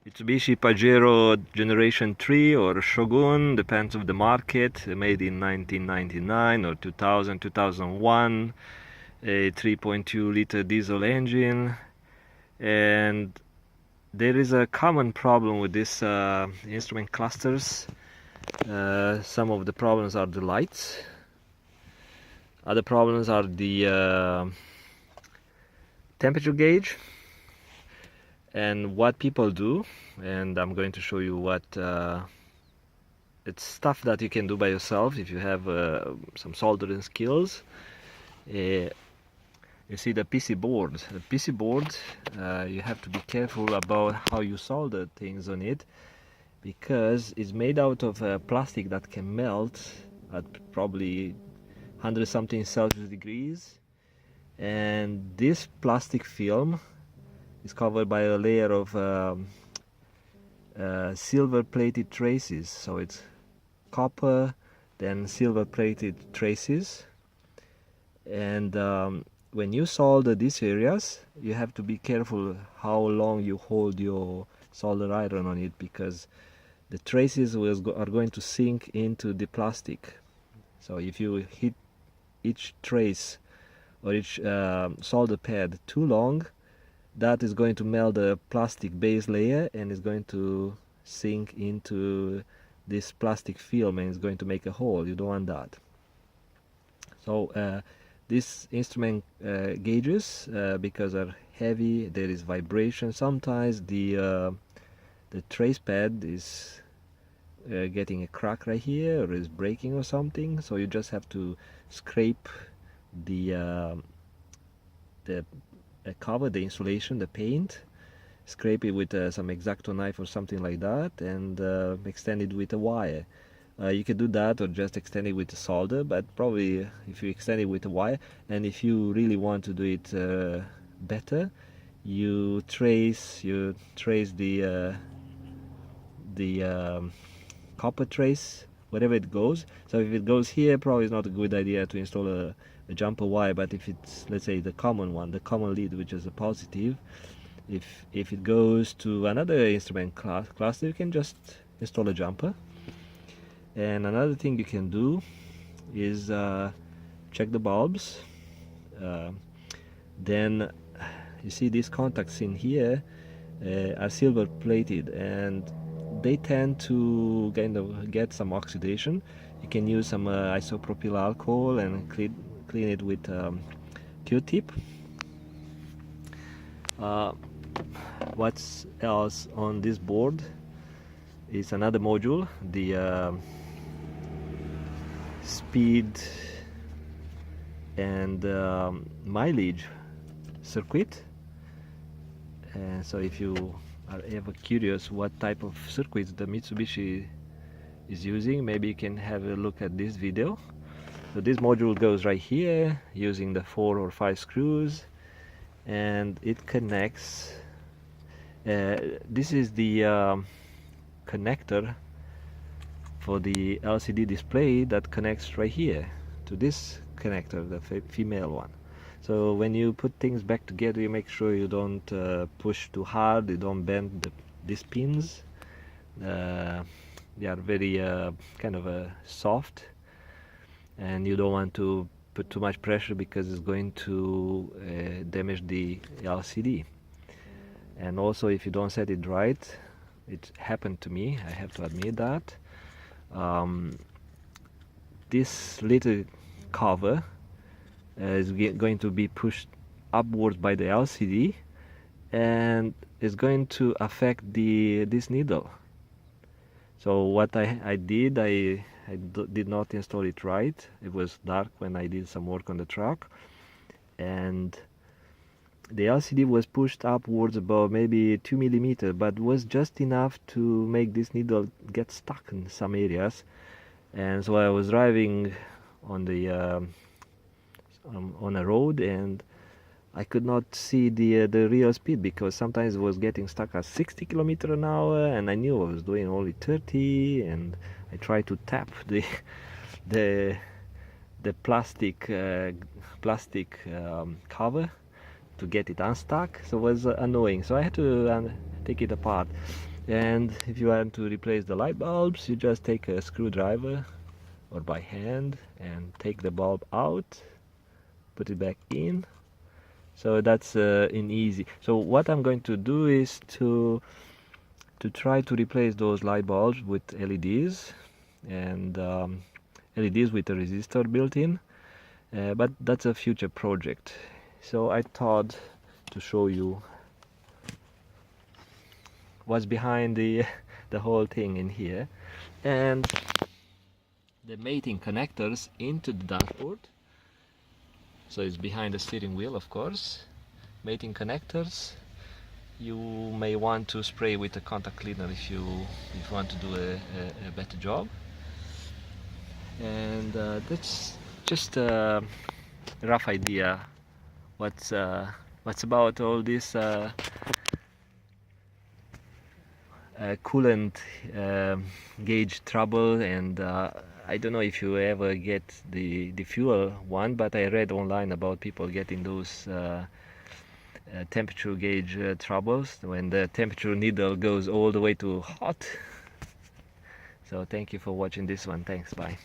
Mitsubishi Pajero Generation 3 or Shogun, depends on the market, made in 1999 or 2000, 2001, a 3.2 liter diesel engine. And there is a common problem with this instrument clusters. Some of the problems are the lights. Other problems are the temperature gauge. And what people do, and I'm going to show you what it's stuff that you can do by yourself if you have some soldering skills. You see the PC board. The PC board, you have to be careful about how you solder things on it, because it's made out of plastic that can melt at probably 100 something Celsius degrees, and this plastic film is covered by a layer of silver plated traces. So it's copper, then silver plated traces. And when you solder these areas, you have to be careful how long you hold your solder iron on it, because the traces are going to sink into the plastic. So if you hit each trace or each solder pad too long, that is going to melt the plastic base layer and is going to sink into this plastic film and it's going to make a hole. You don't want that. So these instrument gauges, because are heavy, there is vibration. Sometimes the trace pad is getting a crack right here, or is breaking or something. So you just have to scrape the cover, the insulation, the paint, scrape it with some X-Acto knife or something like that, and extend it with a wire. You can do that or just extend it with a solder, but probably if you extend it with a wire, and if you really want to do it better, you trace the copper trace wherever it goes. So if it goes here, probably it's not a good idea to install a jumper wire, but if it's, let's say, the common one, the common lead, which is a positive, if it goes to another instrument cluster, you can just install a jumper. And another thing you can do is check the bulbs. Then you see these contacts in here are silver plated, and they tend to kind of get some oxidation. You can use some isopropyl alcohol and clean it with Q-tip. What's else on this board is another module, the speed and mileage circuit. And so if you are ever curious what type of circuits the Mitsubishi is using, maybe you can have a look at this video. So this module goes right here using the 4 or 5 screws, and it connects. This is the connector for the LCD display that connects right here to this connector, the female one. So when you put things back together, you make sure you don't push too hard, you don't bend these pins. They are very kind of soft, and you don't want to put too much pressure because it's going to damage the LCD. And also, if you don't set it right, it happened to me, I have to admit that, this little cover is going to be pushed upwards by the LCD, and is going to affect this needle. So what I did, I did not install it right. It was dark when I did some work on the truck, and the LCD was pushed upwards about maybe 2 millimeters, but was just enough to make this needle get stuck in some areas. And so I was driving on the on a road, and I could not see the real speed, because sometimes it was getting stuck at 60 kilometers an hour, and I knew I was doing only 30. And I tried to tap the plastic cover to get it unstuck, so it was annoying. So I had to take it apart. And if you want to replace the light bulbs, you just take a screwdriver or by hand and take the bulb out, put it back in. So that's in easy. So what I'm going to do is to try to replace those light bulbs with LEDs, and LEDs with a resistor built in, but that's a future project. So I thought to show you what's behind the the whole thing in here. And the mating connectors into the dashboard, so it's behind the steering wheel, of course. Mating connectors, you may want to spray with a contact cleaner if you want to do a better job. And that's just a rough idea what's about all this coolant gauge trouble. And I don't know if you ever get the fuel one, but I read online about people getting those temperature gauge troubles when the temperature needle goes all the way to hot. So thank you for watching this one. Thanks, bye.